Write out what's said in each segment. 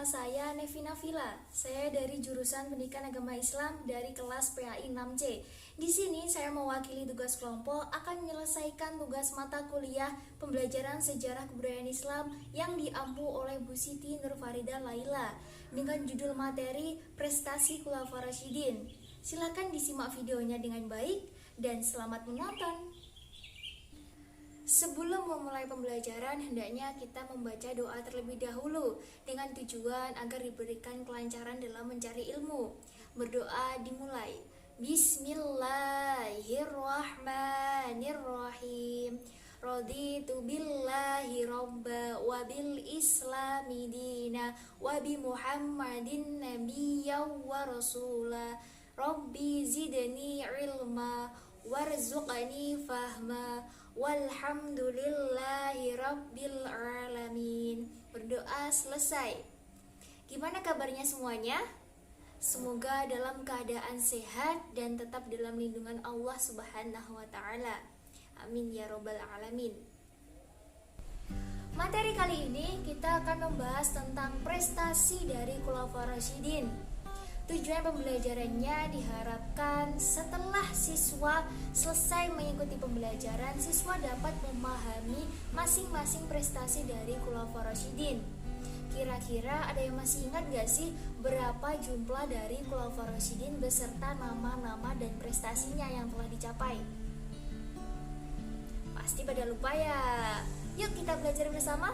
Nama saya Nevina Villa. Saya dari jurusan Pendidikan Agama Islam dari kelas PAI 6C. Di sini saya mewakili tugas kelompok akan menyelesaikan tugas mata kuliah pembelajaran sejarah kebudayaan Islam yang diampu oleh Bu Siti Nurfarida Laila dengan judul materi Prestasi Khulafaur Rasyidin. Silakan disimak videonya dengan baik dan selamat menonton. Sebelum memulai pembelajaran, hendaknya kita membaca doa terlebih dahulu dengan tujuan agar diberikan kelancaran dalam mencari ilmu. Berdoa dimulai. Bismillahirrahmanirrahim. Raditu billahi robba wa bil islami dina wa bi muhammadin nabiyya wa rasula. Rabbi zidni ilma warzuqni fahma walhamdulillahi rabbil alamin. Berdoa selesai. Gimana kabarnya semuanya? Semoga dalam keadaan sehat dan tetap dalam lindungan Allah Subhanahu wa taala. Amin ya robbal alamin. Materi kali ini kita akan membahas tentang prestasi dari Khulafaur Rasyidin. Tujuan pembelajarannya diharapkan setelah siswa selesai mengikuti pembelajaran, siswa dapat memahami masing-masing prestasi dari Khulafaur Rasyidin. Kira-kira ada yang masih ingat gak sih berapa jumlah dari Khulafaur Rasyidin beserta nama-nama dan prestasinya yang telah dicapai? Pasti pada lupa ya. Yuk kita belajar bersama.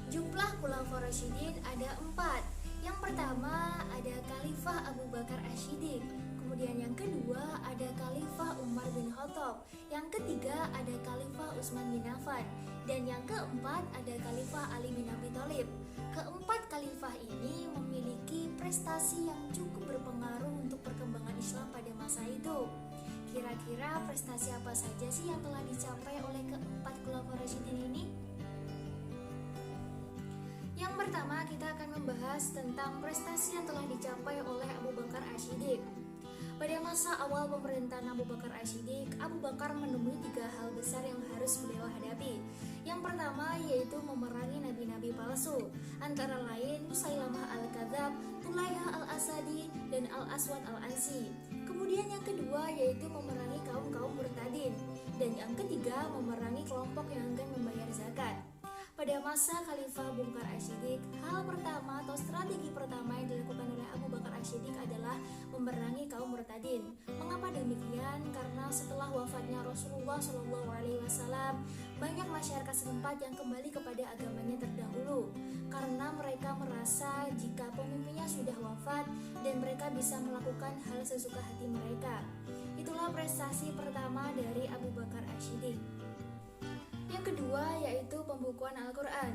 Jumlah Khulafaur Rasyidin ada 4. Yang pertama ada Khalifah Abu Bakar Asy-Syiddiq, kemudian yang kedua ada Khalifah Umar bin Khattab, yang ketiga ada Khalifah Utsman bin Affan, dan yang keempat ada Khalifah Ali bin Abi Thalib. Keempat khalifah ini memiliki prestasi yang cukup berpengaruh untuk perkembangan Islam pada masa itu. Kira-kira prestasi apa saja sih yang telah dicapai oleh keempat Khulafaur Rasyidin ini? Yang pertama kita akan membahas tentang prestasi yang telah dicapai oleh Abu Bakar Asy-Syiddiq. Pada masa awal pemerintahan Abu Bakar Asy-Syiddiq, Abu Bakar menemui 3 hal besar yang harus beliau hadapi. Yang pertama yaitu memerangi nabi-nabi palsu, antara lain Musailamah al-Kadzab, Tulaihah al-Asadi, dan Al-Aswad al-Ansi. Kemudian yang kedua yaitu memerangi kaum-kaum murtadin, dan yang ketiga memerangi kelompok yang enggan membayar zakat. Pada masa Khalifah Abu Bakar Asy-Syiddiq, hal pertama atau strategi pertama yang dilakukan oleh Abu Bakar Asy-Syiddiq adalah memerangi kaum murtadin. Mengapa demikian? Karena setelah wafatnya Rasulullah SAW, banyak masyarakat setempat yang kembali kepada agamanya terdahulu. Karena mereka merasa jika pemimpinnya sudah wafat dan mereka bisa melakukan hal sesuka hati mereka. Itulah prestasi pertama dari Abu Bakar Asy-Syiddiq. Yang kedua yaitu pembukuan Al-Quran.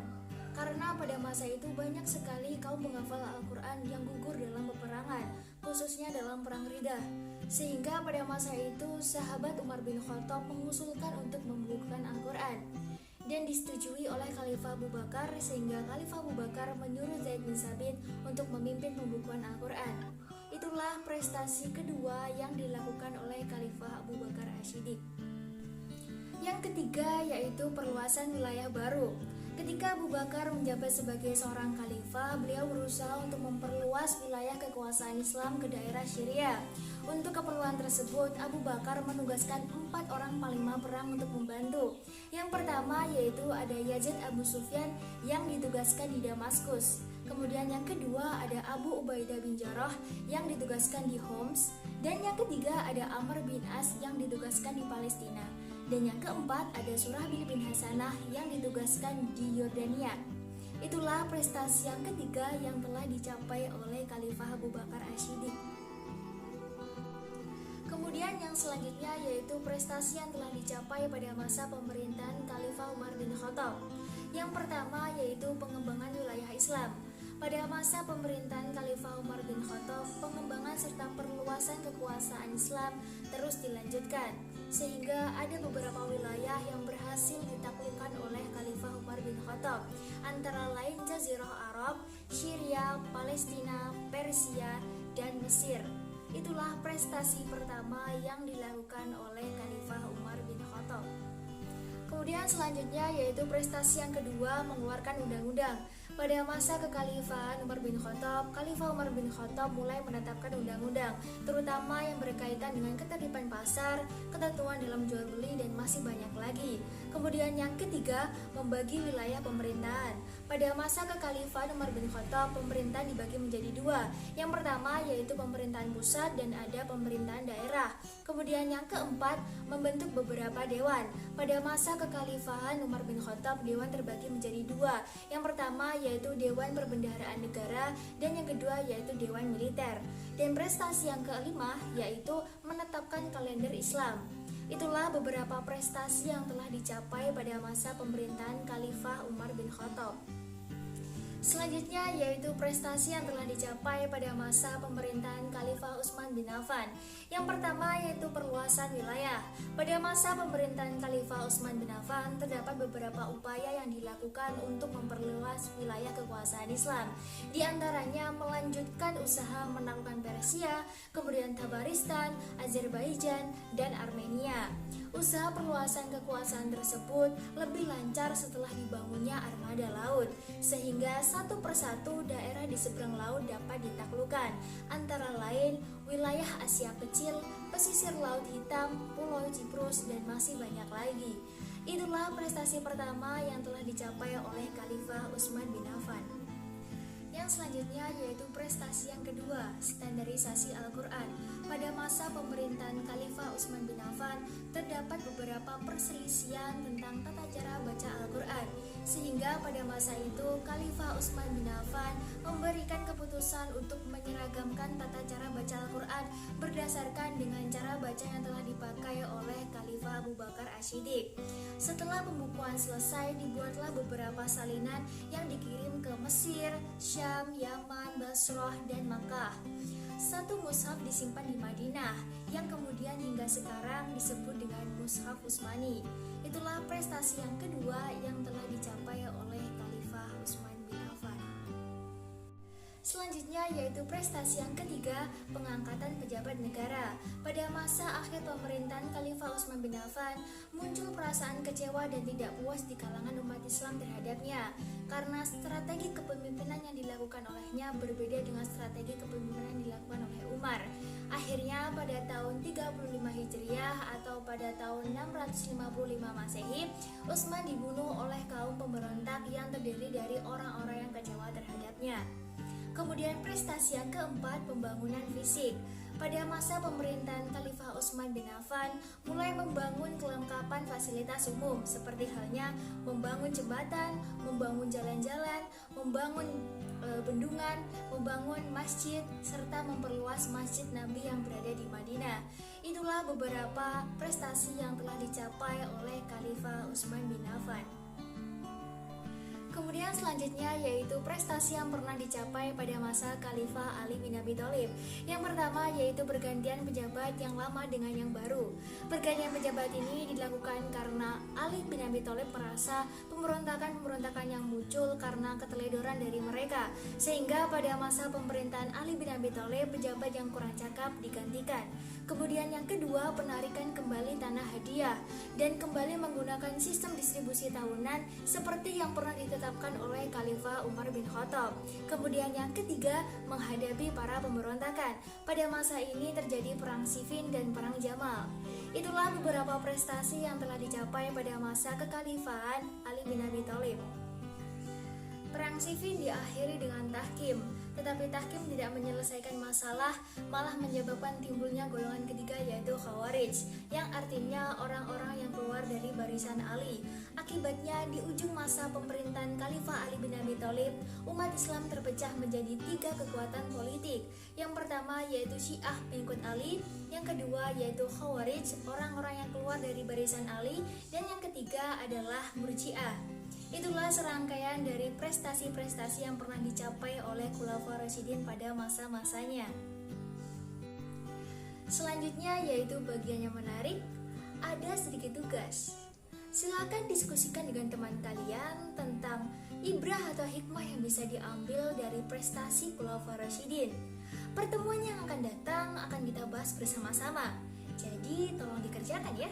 Karena pada masa itu banyak sekali kaum penghafal Al-Quran yang gugur dalam peperangan, khususnya dalam perang Riddah. Sehingga pada masa itu sahabat Umar bin Khattab mengusulkan untuk membukukan Al-Quran, dan disetujui oleh Khalifah Abu Bakar, sehingga Khalifah Abu Bakar menyuruh Zaid bin Sabit untuk memimpin pembukuan Al-Quran. Itulah prestasi kedua yang dilakukan oleh Khalifah Abu Bakar Asy-Syiddiq. Yang ketiga yaitu perluasan wilayah baru. Ketika Abu Bakar menjabat sebagai seorang khalifah, beliau berusaha untuk memperluas wilayah kekuasaan Islam ke daerah Syria. Untuk keperluan tersebut, Abu Bakar menugaskan 4 orang panglima perang untuk membantu. Yang pertama yaitu ada Yazid Abu Sufyan yang ditugaskan di Damaskus. Kemudian yang kedua ada Abu Ubaidah bin Jarrah yang ditugaskan di Homs. Dan yang ketiga ada Amr bin As yang ditugaskan di Palestina. Dan yang keempat ada Surahbil bin Hasanah yang ditugaskan di Yordania. Itulah prestasi yang ketiga yang telah dicapai oleh Khalifah Abu Bakar Asy-Syiddiq. Kemudian yang selanjutnya yaitu prestasi yang telah dicapai pada masa pemerintahan Khalifah Umar bin Khattab. Yang pertama yaitu pengembangan wilayah Islam. Pada masa pemerintahan Khalifah Umar bin Khattab, pengembangan serta perluasan kekuasaan Islam terus dilanjutkan, sehingga ada beberapa wilayah yang berhasil ditaklukkan oleh Khalifah Umar bin Khattab, antara lain Jazirah Arab, Syria, Palestina, Persia, dan Mesir. Itulah prestasi pertama yang dilakukan oleh Khalifah Umar bin Khattab. Kemudian selanjutnya yaitu prestasi yang kedua, mengeluarkan undang-undang. Pada masa kekhalifahan Umar bin Khattab, Khalifah Umar bin Khattab mulai menetapkan undang-undang, terutama yang berkaitan dengan ketertiban pasar, ketentuan dalam jual beli, dan masih banyak lagi. Kemudian yang ketiga, membagi wilayah pemerintahan. Pada masa kekhalifahan Umar bin Khattab, pemerintahan dibagi menjadi dua. Yang pertama yaitu pemerintahan pusat dan ada pemerintahan daerah. Kemudian yang keempat, membentuk beberapa dewan. Pada masa kekhalifahan Umar bin Khattab, dewan terbagi menjadi dua. Yang pertama yaitu Dewan Perbendaharaan Negara dan yang kedua yaitu Dewan Militer. Dan prestasi yang kelima yaitu menetapkan kalender Islam. Itulah beberapa prestasi yang telah dicapai pada masa pemerintahan Khalifah Umar bin Khattab. Selanjutnya yaitu prestasi yang telah dicapai pada masa pemerintahan Khalifah Utsman bin Affan. Yang pertama yaitu perluasan wilayah. Pada masa pemerintahan Khalifah Utsman bin Affan terdapat beberapa upaya yang dilakukan untuk memperluas wilayah kekuasaan Islam. Di antaranya melanjutkan usaha menaklukkan Persia, kemudian Tabaristan, Azerbaijan, dan Armenia. Usaha perluasan kekuasaan tersebut lebih lancar setelah dibangunnya armada laut, sehingga satu persatu daerah di seberang laut dapat ditaklukkan, antara lain wilayah Asia Kecil, pesisir Laut Hitam, Pulau Siprus, dan masih banyak lagi. Itulah prestasi pertama yang telah dicapai oleh Khalifah Utsman bin Affan. Yang selanjutnya yaitu prestasi yang kedua, standarisasi Al-Quran. Pada masa pemerintahan Khalifah Utsman bin Affan terdapat beberapa perselisihan tentang tata cara baca Al-Quran, sehingga pada masa itu Khalifah Utsman bin Affan memberikan keputusan untuk menyeragamkan tata cara baca Al-Quran berdasarkan dengan cara baca yang telah dipakai oleh Khalifah Abu Bakar Ash-Shiddiq. Setelah pembukuan selesai, dibuatlah beberapa salinan yang dikirim ke Mesir, Syam, Yaman, Basrah, dan Makkah. Satu mushaf disimpan di Madinah, yang kemudian hingga sekarang disebut dengan Mushaf Utsmani. Itulah prestasi yang kedua yang telah dicapai oleh Khalifah Utsman bin Affan. Selanjutnya yaitu prestasi yang ketiga, pengangkatan pejabat negara. Pada masa akhir pemerintahan Khalifah Utsman bin Affan, muncul perasaan kecewa dan tidak puas di kalangan umat Islam terhadapnya, karena strategi kepemimpinan yang dilakukan olehnya berbeda dengan strategi kepemimpinan yang dilakukan oleh Umar. Akhirnya pada tahun 35 Hijriah atau pada tahun 655 Masehi, Utsman dibunuh oleh kaum pemberontak yang terdiri dari orang-orang yang kecewa terhadapnya. Kemudian prestasi yang keempat, pembangunan fisik. Pada masa pemerintahan Khalifah Utsman bin Affan mulai membangun kelengkapan fasilitas umum seperti halnya membangun jembatan, membangun jalan-jalan, membangun bendungan, membangun masjid, serta memperluas masjid Nabi yang berada di Madinah. Itulah beberapa prestasi yang telah dicapai oleh Khalifah Utsman bin Affan. Kemudian selanjutnya yaitu prestasi yang pernah dicapai pada masa Khalifah Ali bin Abi Thalib. Yang pertama yaitu pergantian pejabat yang lama dengan yang baru. Pergantian pejabat ini dilakukan karena Ali bin Abi Thalib merasa pemberontakan-pemberontakan yang muncul karena keteledoran dari mereka, sehingga pada masa pemerintahan Ali bin Abi Thalib pejabat yang kurang cakap digantikan. Kemudian yang kedua, penarikan kembali tanah hadiah dan kembali menggunakan sistem distribusi tahunan seperti yang pernah ditetapkan oleh Khalifah Umar bin Khattab. Kemudian yang ketiga, menghadapi para pemberontakan. Pada masa ini terjadi perang Siffin dan perang Jamal. Itulah beberapa prestasi yang telah dicapai pada masa kekhalifahan Ali bin Abi Thalib. Perang Siffin diakhiri dengan tahkim, tetapi tahkim tidak menyelesaikan masalah, malah menyebabkan timbulnya golongan ketiga yaitu Khawarij, yang artinya orang-orang yang keluar dari barisan Ali. Akibatnya di ujung masa pemerintahan Khalifah Ali bin Abi Thalib, umat Islam terpecah menjadi tiga kekuatan politik. Yang pertama yaitu Syiah pengikut Ali, yang kedua yaitu Khawarij, orang-orang yang keluar dari barisan Ali, dan yang ketiga adalah Murji'ah. Itulah serangkaian dari prestasi-prestasi yang pernah dicapai oleh Khulafaur Rasyidin pada masa-masanya. Selanjutnya yaitu bagian yang menarik, ada sedikit tugas. Silakan diskusikan dengan teman kalian tentang ibrah atau hikmah yang bisa diambil dari prestasi Khulafaur Rasyidin. Pertemuan yang akan datang akan kita bahas bersama-sama. Jadi tolong dikerjakan ya.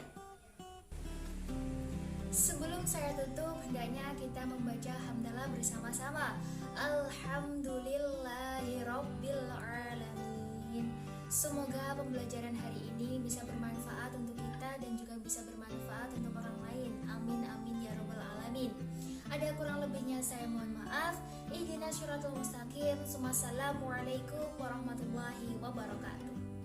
Sebelum saya tutup, hendaknya kita kita membaca hamdalah bersama-sama. Alhamdulillahirabbil alamin. Semoga pembelajaran hari ini bisa bermanfaat untuk kita dan juga bisa bermanfaat untuk orang lain. Amin amin ya rabbal alamin. Ada kurang lebihnya saya mohon maaf. Ihdinas siratal mustaqim. Wassalamualaikum warahmatullahi wabarakatuh.